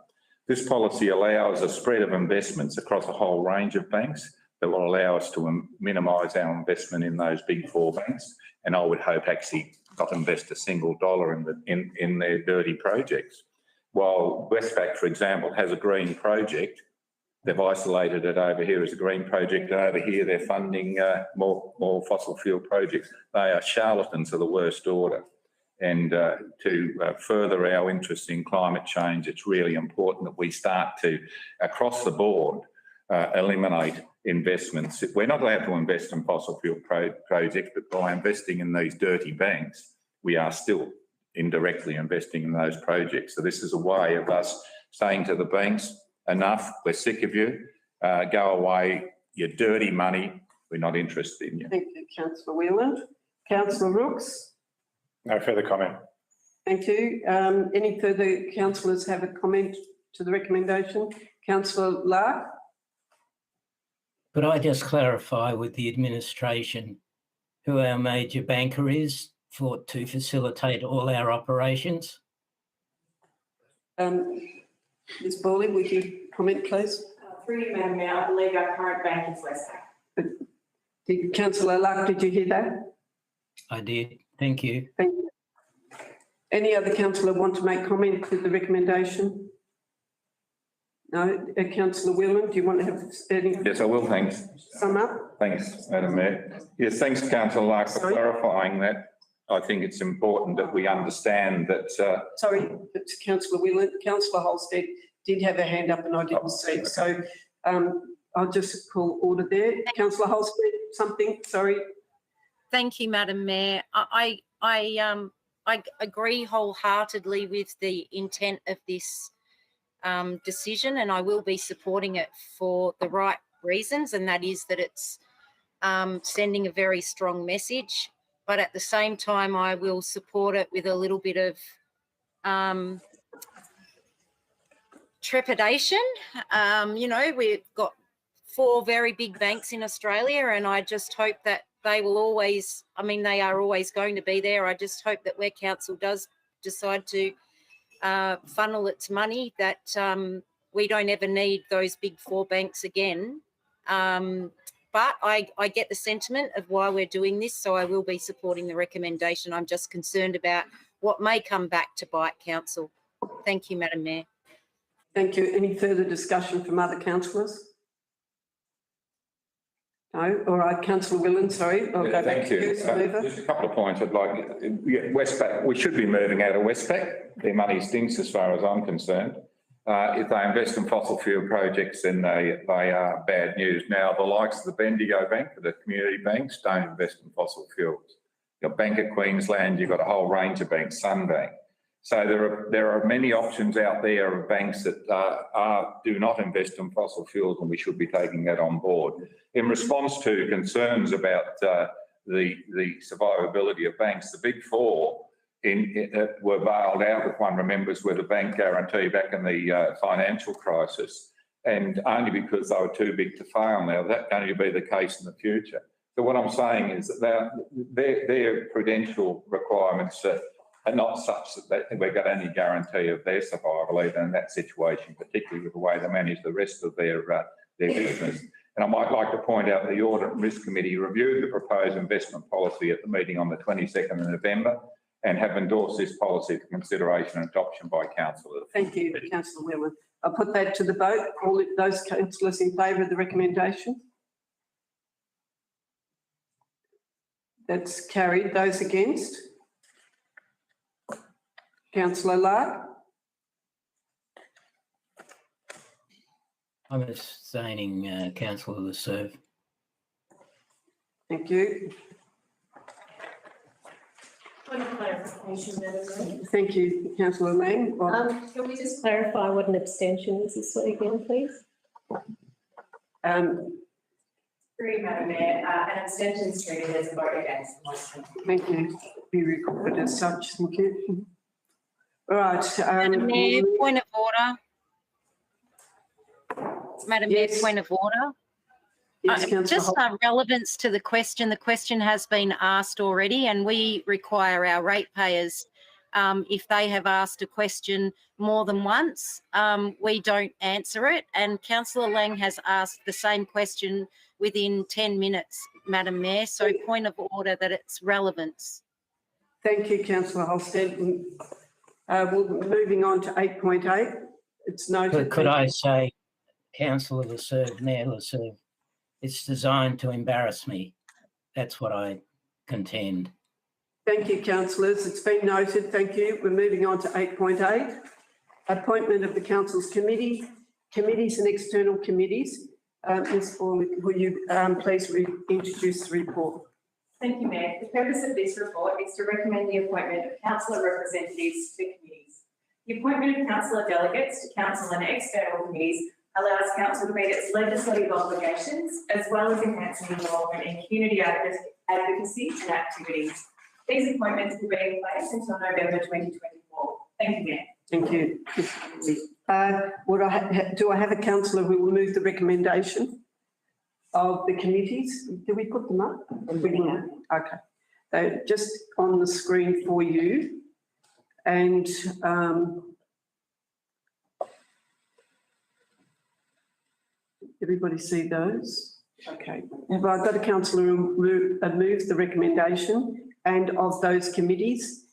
This policy allows a spread of investments across a whole range of banks that will allow us to minimise our investment in those big four banks. And I would hope actually not invest a single dollar in their dirty projects. While Westpac, for example, has a green project, they've isolated it over here as a green project, and over here they're funding more fossil fuel projects. They are charlatans of the worst order. And to further our interest in climate change, it's really important that we start to, across the board, eliminate investments. We're not allowed to invest in fossil fuel projects, but by investing in these dirty banks, we are still indirectly investing in those projects. So this is a way of us saying to the banks, enough, we're sick of you, go away, your dirty money, we're not interested in you. Thank you, Councillor Whelan. Councillor Rooks. No further comment. Thank you. Any further councillors have a comment to the recommendation? Councillor Lark. Could I just clarify with the administration who our major banker is to facilitate all our operations? Ms. Bowley, would you comment, please? Through you, Madam Mayor, I believe our current bank is Westpac. Councillor Lark, did you hear that? I did. Thank you. Thank you. Any other councillor want to make comment to the recommendation? No. Councillor Whelan, do you want to have any? Yes, I will, thanks. Sum up? Thanks, Madam Mayor. Yes, thanks, Councillor Lark, for clarifying that. I think it's important that we understand that... Sorry, it's Councillor Whelan. Councillor Holstead did have a hand up and I didn't see it. So I'll just call order there. Councillor Holstead, something, sorry. Thank you, Madam Mayor. I agree wholeheartedly with the intent of this decision, and I will be supporting it for the right reasons, and that is that it's sending a very strong message. But at the same time, I will support it with a little bit of trepidation. You know, we've got 4 very big banks in Australia, and I just hope that they will always, I mean, they are always going to be there. I just hope that where council does decide to funnel its money, that we don't ever need those big 4 banks again. But I get the sentiment of why we're doing this, so I will be supporting the recommendation. I'm just concerned about what may come back to bite council. Thank you, Madam Mayor. Thank you. Any further discussion from other councillors? No? All right, councillor Willan, sorry. I'll go back Thank to you. you, Surveyor. Just a couple of points I'd like. Westpac, we should be moving out of Westpac. Their money stinks as far as I'm concerned. If they invest in fossil fuel projects, then they are bad news. Now, the likes of the Bendigo Bank, the community banks, don't invest in fossil fuels. You've got Bank of Queensland, you've got a whole range of banks, Sunbank. So there are many options out there of banks that do not invest in fossil fuels, and we should be taking that on board. In response to concerns about the survivability of banks, the Big Four were bailed out, if one remembers, with a bank guarantee back in the financial crisis, and only because they were too big to fail. Now, that's going to be the case in the future. So what I'm saying is that their prudential requirements are not such that we've got any guarantee of their survival, even in that situation, particularly with the way they manage the rest of their business. And I might like to point out the Audit and Risk Committee reviewed the proposed investment policy at the meeting on the 22nd of November and have endorsed this policy for consideration and adoption by councillors. Thank you, councillor Willan. I'll put that to the vote. All those councillors in favour of the recommendation? That's carried. Those against? Councillor Lark? I'm abstaining, councillor Lasserve. Thank you. Point of clarification, Madam Mayor. Thank you, councillor Lang. Can we just clarify what an abstention is this way again, please? Through Madam Mayor, an abstention is treated as a vote against the motion. Thank you. Be recorded as such. Thank you. All right. Madam Mayor, point of order. Madam Mayor, Yes. point of order. Yes, councillor Just Holt. relevance to the question. The question has been asked already, and we require our ratepayers, if they have asked a question more than once, we don't answer it. And councillor Lang has asked the same question within 10 minutes, Madam Mayor. So point of order that it's relevance. Thank you, councillor Holstead. Moving on to 8.8. It's noted. Could I say, councillor Lasserve, Mayor Lasserve, it's designed to embarrass me. That's what I contend. Thank you, councillors. It's been noted. Thank you. We're moving on to 8.8. Appointment of the council's committees and external committees. Ms. Borley, will you please introduce the report? Thank you, Mayor. The purpose of this report is to recommend the appointment of councillor representatives to committees. The appointment of councillor delegates to council and external committees allows council to meet its legislative obligations, as well as enhancing involvement in community advocacy and activities. These appointments will be in place until November 2024. Thank you, Mayor. Thank you. Do I have a councillor who will move the recommendation of the committees? Do we put them up? Okay. They're just on the screen for you. And everybody see those? Okay. Well, I've got a councillor who moves the recommendation and of those committees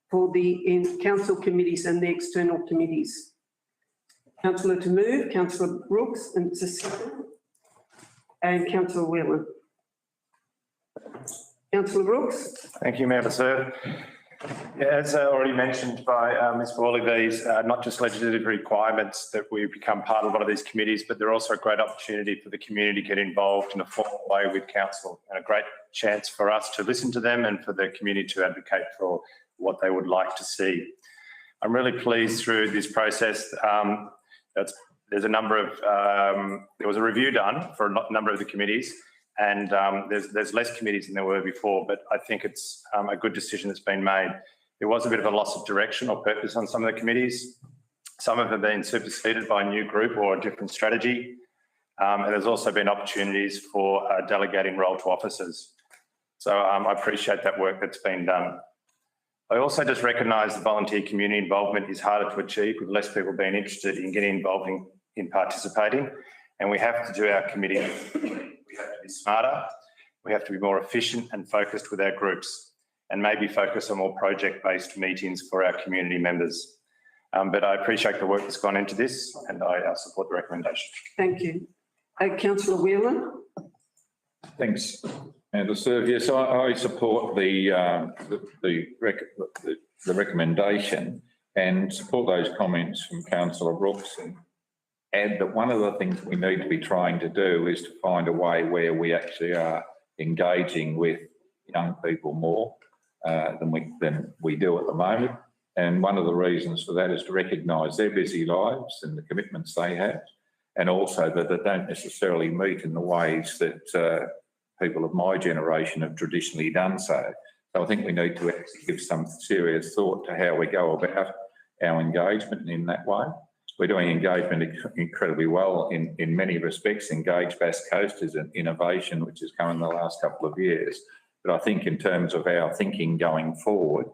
for the council committees and the external committees. Councillor to move, councillor Brooks, and it's a second, and councillor Whelan. Councillor Brooks. Thank you, Mayor Lasserve. As already mentioned by Ms. Worley, these are not just legislative requirements that we become part of a lot of these committees, but they're also a great opportunity for the community to get involved in a formal way with council, and a great chance for us to listen to them and for the community to advocate for what they would like to see. I'm really pleased through this process. There's a number of, there was a review done for a number of the committees, and there's less committees than there were before, but I think it's a good decision that's been made. There was a bit of a loss of direction or purpose on some of the committees. Some of them have been superseded by a new group or a different strategy. And there's also been opportunities for delegating role to officers. So I appreciate that work that's been done. I also just recognise that volunteer community involvement is harder to achieve with less people being interested in getting involved in participating. And we have to do our committee. We have to be smarter. We have to be more efficient and focused with our groups, and maybe focus on more project-based meetings for our community members. But I appreciate the work that's gone into this and I support the recommendation. Thank you. Councillor Whelan? Thanks, Councillor Serve. Yes, I support the recommendation and support those comments from Councillor Brooks, and add that one of the things we need to be trying to do is to find a way where we actually are engaging with young people more than we do at the moment. And one of the reasons for that is to recognise their busy lives and the commitments they have, and also that they don't necessarily meet in the ways that people of my generation have traditionally done so. So I think we need to actually give some serious thought to how we go about our engagement in that way. We're doing engagement incredibly well in many respects. Engage Basque Coast is an innovation which has come in the last couple of years. But I think in terms of our thinking going forward,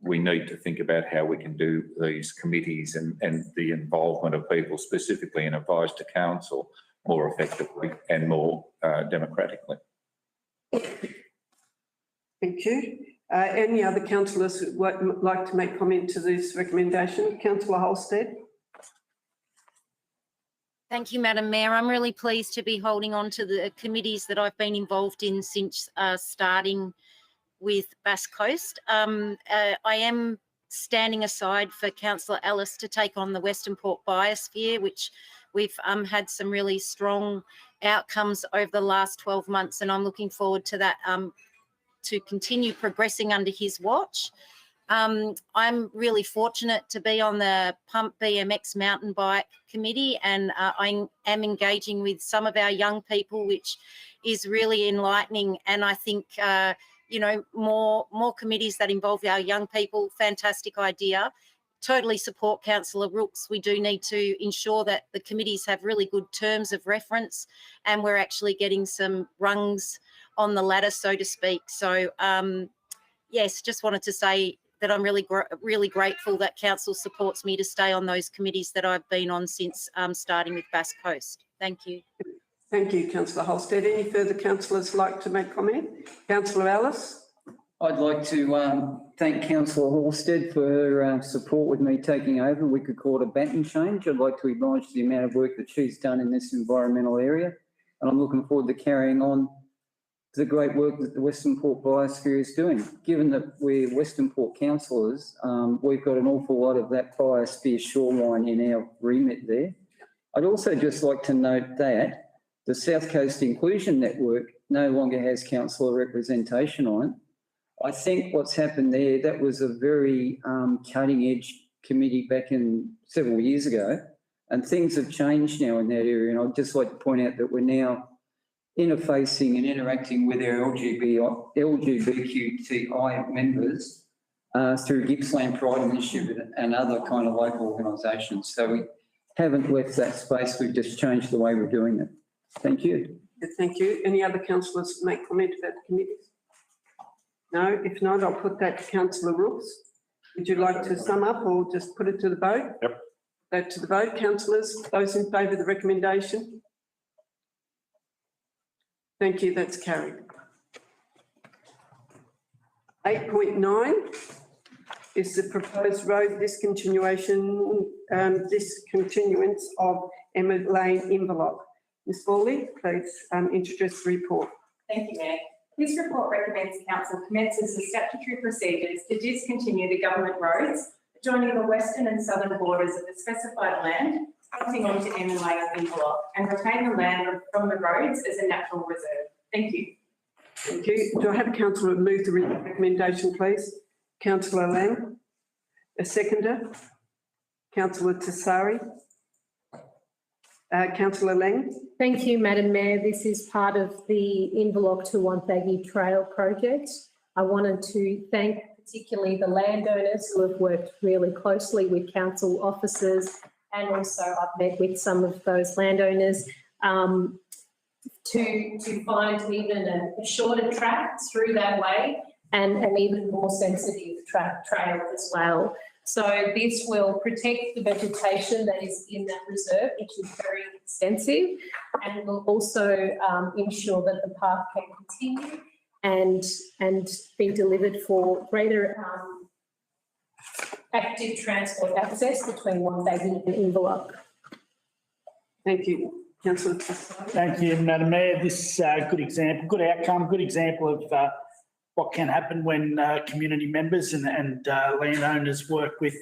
we need to think about how we can do these committees and the involvement of people specifically in advice to council more effectively and more democratically. Thank you. Any other councillors who would like to make comment to this recommendation? Councillor Holstead? Thank you, Madam Mayor. I'm really pleased to be holding on to the committees that I've been involved in since starting with Basque Coast. I am standing aside for Councillor Ellis to take on the Western Port Biosphere, which we've had some really strong outcomes over the last 12 months, and I'm looking forward to that to continue progressing under his watch. I'm really fortunate to be on the Pump BMX mountain bike committee, and I am engaging with some of our young people, which is really enlightening. And I think, you know, more committees that involve our young people, fantastic idea. Totally support Councillor Rooks. We do need to ensure that the committees have really good terms of reference and we're actually getting some rungs on the ladder, so to speak. So, yes, just wanted to say that I'm really grateful that council supports me to stay on those committees that I've been on since starting with Basque Coast. Thank you. Thank you, Councillor Holstead. Any further councillors like to make comment? Councillor Ellis? I'd like to thank Councillor Halstead for her support with me taking over. We could call it a baton change. I'd like to acknowledge the amount of work that she's done in this environmental area, and I'm looking forward to carrying on the great work that the Western Port Biosphere is doing. Given that we're Western Port councillors, we've got an awful lot of that biosphere shoreline in our remit there. I'd also just like to note that the South Coast Inclusion Network no longer has councillor representation on it. I think what's happened there, that was a very cutting edge committee back in several years ago, and things have changed now in that area. And I'd just like to point out that we're now interfacing and interacting with our LGBTQI members through Gippsland Pride Initiative and other kind of local organisations. So we haven't left that space, we've just changed the way we're doing it. Thank you. Thank you. Any other councillors make comment about the committees? No, if not, I'll put that to Councillor Rooks. Would you like to sum up or just put it to the vote? Yep. That to the vote, councillors. Those in favour of the recommendation? Thank you, that's carried. 8.9 is the proposed road discontinuance of Emma Lane envelope. Ms. Fawley, please introduce the report. Thank you, Mayor. This report recommends Council commences the statutory procedures to discontinue the government roads joining the western and southern borders of the specified land, fronting onto Emma Lane envelope, and retain the land from the roads as a natural reserve. Thank you. Thank you. Do I have a councillor move the recommendation, please? Councillor Lang. A seconder? Councillor Tessari. Councillor Lang. Thank you, Madam Mayor. This is part of the Envelope to Wonthaggi Trail project. I wanted to thank particularly the landowners who have worked really closely with council officers, and also I've met with some of those landowners to find even a shorter track through that way and an even more sensitive trail as well. So this will protect the vegetation that is in that reserve, which is very extensive, and will also ensure that the path can continue and be delivered for greater active transport access between Wonthaggi and Inverloch. Thank you. Councillor Tessari. Thank you, Madam Mayor. This good example, good outcome, good example of what can happen when community members and landowners work with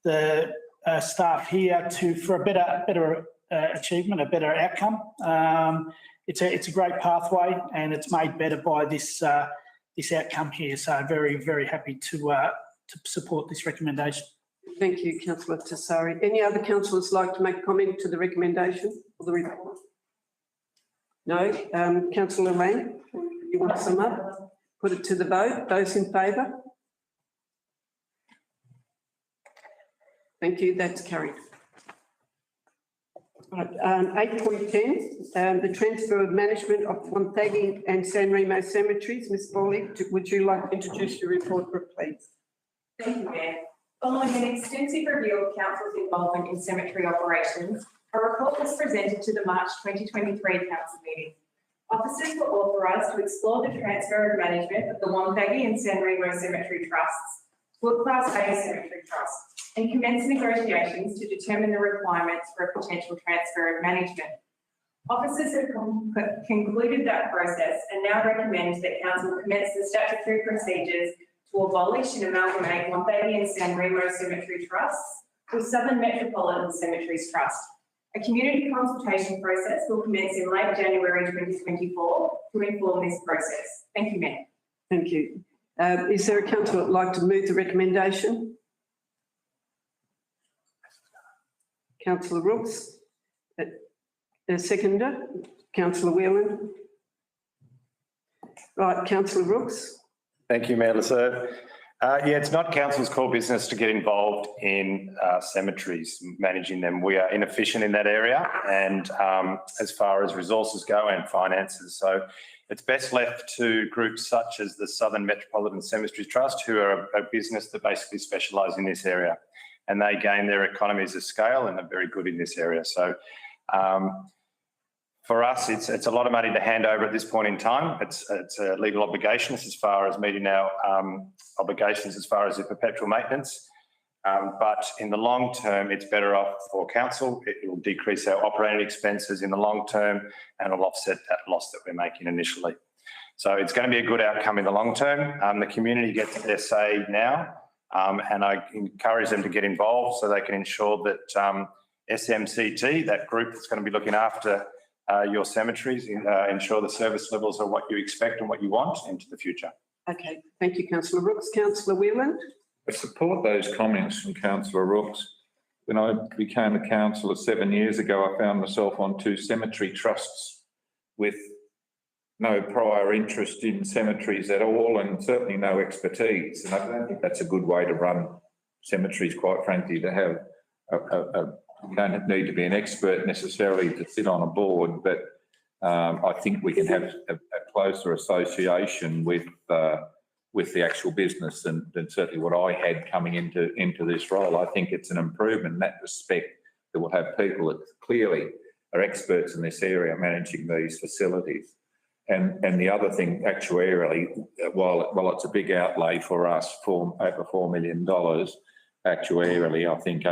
the staff here for a better achievement, a better outcome. It's a great pathway, and it's made better by this outcome here. So very, very happy to support this recommendation. Thank you, Councillor Tessari. Any other councillors like to make comment to the recommendation or the report? No. Councillor Lang, you want to sum up? Put it to the vote. Those in favour? Thank you. That's carried. Right, 8.10, the transfer of management of Wonthaggi and San Remo cemeteries. Ms. Borley, would you like to introduce your report, please? Thank you, Mayor. Following an extensive review of council's involvement in cemetery operations, a report was presented to the March 2023 council meeting. Officers were authorised to explore the transfer of management of the Wonthaggi and San Remo cemetery trusts to a Class A cemetery trust and commence negotiations to determine the requirements for a potential transfer of management. Officers have concluded that process and now recommend that council commence the statutory procedures to abolish and amalgamate Wonthaggi and San Remo cemetery trusts with Southern Metropolitan Cemeteries Trust. A community consultation process will commence in late January 2024 to inform this process. Thank you, Mayor. Thank you. Is there a councillor that would like to move the recommendation? Councillor Rooks. A seconder, Councillor Whelan. Right, Councillor Rooks. Thank you, Mayor Lasserve. Yeah, it's not council's core business to get involved in cemeteries, managing them. We are inefficient in that area, and as far as resources go and finances. So it's best left to groups such as the Southern Metropolitan Cemeteries Trust, who are a business that basically specialise in this area. And they gain their economies of scale and are very good in this area. So for us, it's a lot of money to hand over at this point in time. It's a legal obligation as far as meeting our obligations as far as the perpetual maintenance. But in the long term, it's better off for council. It will decrease our operating expenses in the long term and will offset that loss that we're making initially. So it's going to be a good outcome in the long term. The community gets their say now, and I encourage them to get involved so they can ensure that SMCT, that group that's going to be looking after your cemeteries, ensure the service levels are what you expect and what you want into the future. Okay, thank you, Councillor Rooks. Councillor Whelan. I support those comments from Councillor Rooks. When I became a councillor 7 years ago, I found myself on 2 cemetery trusts with no prior interest in cemeteries at all and certainly no expertise. And I don't think that's a good way to run cemeteries, quite frankly, to have you don't need to be an expert necessarily to sit on a board, but I think we can have a closer association with the actual business than certainly what I had coming into this role. I think it's an improvement in that respect that we'll have people that clearly are experts in this area managing these facilities. And the other thing, actuarially, while it's a big outlay for us, over $4 million, actuarially, I think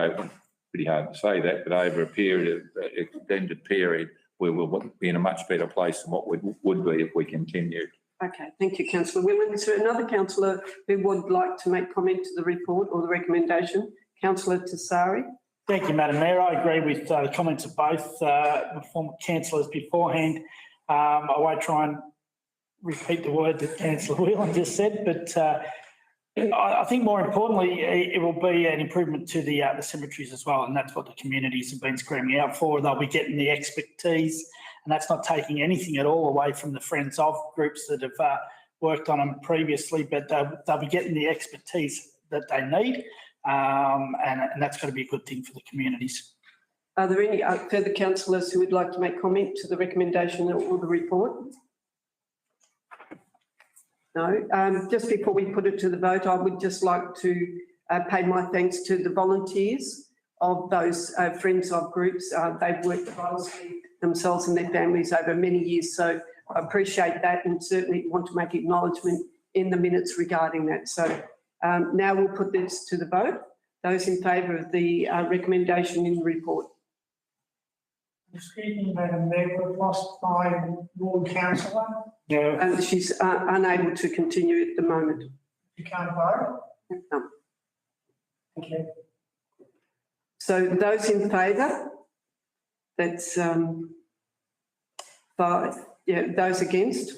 pretty hard to say that, but over an extended period, we will be in a much better place than what we would be if we continued. Okay, thank you, Councillor Whelan. Is there another councillor who would like to make comment to the report or the recommendation? Councillor Tessari. Thank you, Madam Mayor. I agree with the comments of both former councillors beforehand. I won't try and repeat the word that Councillor Whelan just said, but I think more importantly, it will be an improvement to the cemeteries as well, and that's what the communities have been screaming out for. They'll be getting the expertise, and that's not taking anything at all away from the Friends of groups that have worked on them previously, but they'll be getting the expertise that they need, and that's going to be a good thing for the communities. Are there any further councillors who would like to make comment to the recommendation or the report? No. Just before we put it to the vote, I would just like to pay my thanks to the volunteers of those Friends of groups. They've worked tirelessly themselves and their families over many years, so I appreciate that and certainly want to make acknowledgement in the minutes regarding that. So Now we'll put this to the vote. Those in favour of the recommendation in the report. Excuse me, Madam Mayor, we've lost my ward councillor. Yeah. And she's unable to continue at the moment. You can't vote? No. Thank you. So those in favour? That's 5. Yeah, those against?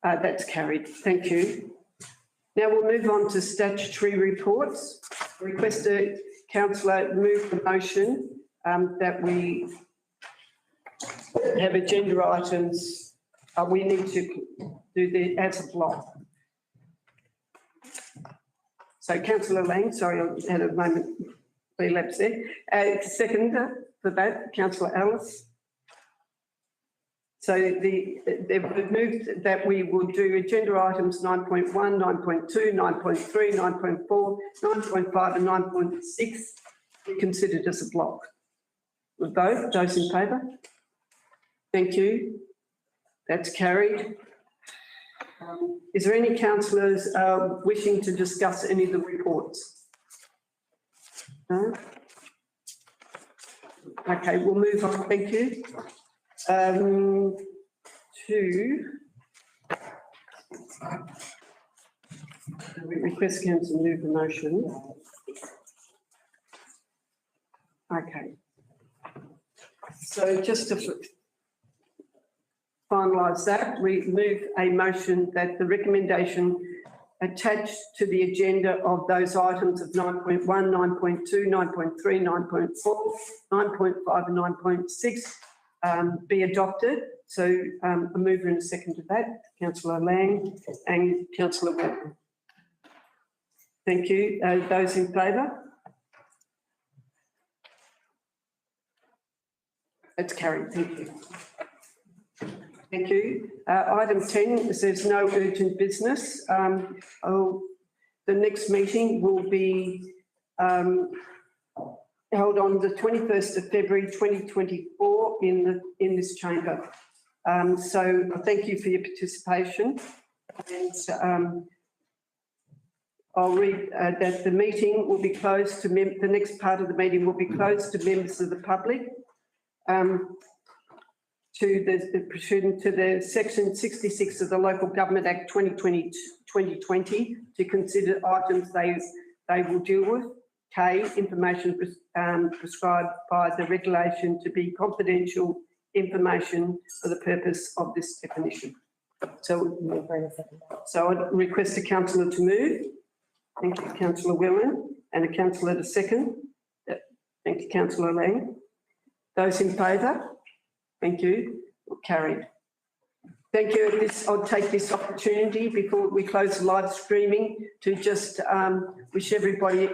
That's carried. Thank you. Now we'll move on to statutory reports. Requester councillor move the motion that we have agenda items. We need to do the as a block. So councillor Lang, sorry, I had a moment relapse there. Seconder for that, councillor Ellis. So they've moved that we will do agenda items 9.1, 9.2, 9.3, 9.4, 9.5 and 9.6 be considered as a block. With both, those in favour? Thank you. That's carried. Is there any councillors wishing to discuss any of the reports? No? Okay, we'll move on. Thank you. Request council move the motion. Okay. So just to finalise that, we move a motion that the recommendation attached to the agenda of those items of 9.1, 9.2, 9.3, 9.4, 9.5 and 9.6 be adopted. So a mover and a second to that, councillor Lang and councillor Walton. Thank you. Those in favour? That's carried. Thank you. Thank you. Item 10 says no urgent business. The next meeting will be held on the 21st of February 2024 in this chamber. So thank you for your participation. And I'll read that the meeting will be closed to the next part of the meeting will be closed to members of the public. To the section 66 of the Local Government Act 2020 to consider items they will deal with. K, information prescribed by the regulation to be confidential information for the purpose of this definition. So I'd request a councillor to move. Thank you, councillor Whelan, and a councillor to second. Thank you, councillor Lang. Those in favour? Thank you. Carried. Thank you. I'll take this opportunity before we close the live streaming to just wish everybody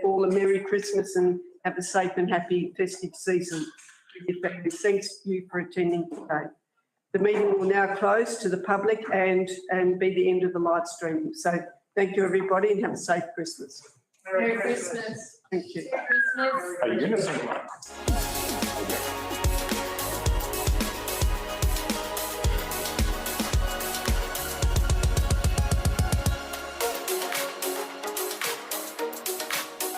all a Merry Christmas and have a safe and happy festive season. Thanks you for attending today. The meeting will now close to the public and be the end of the live streaming. So thank you, everybody, and have a safe Christmas. Merry Christmas. Thank you. Merry Christmas. Are you going to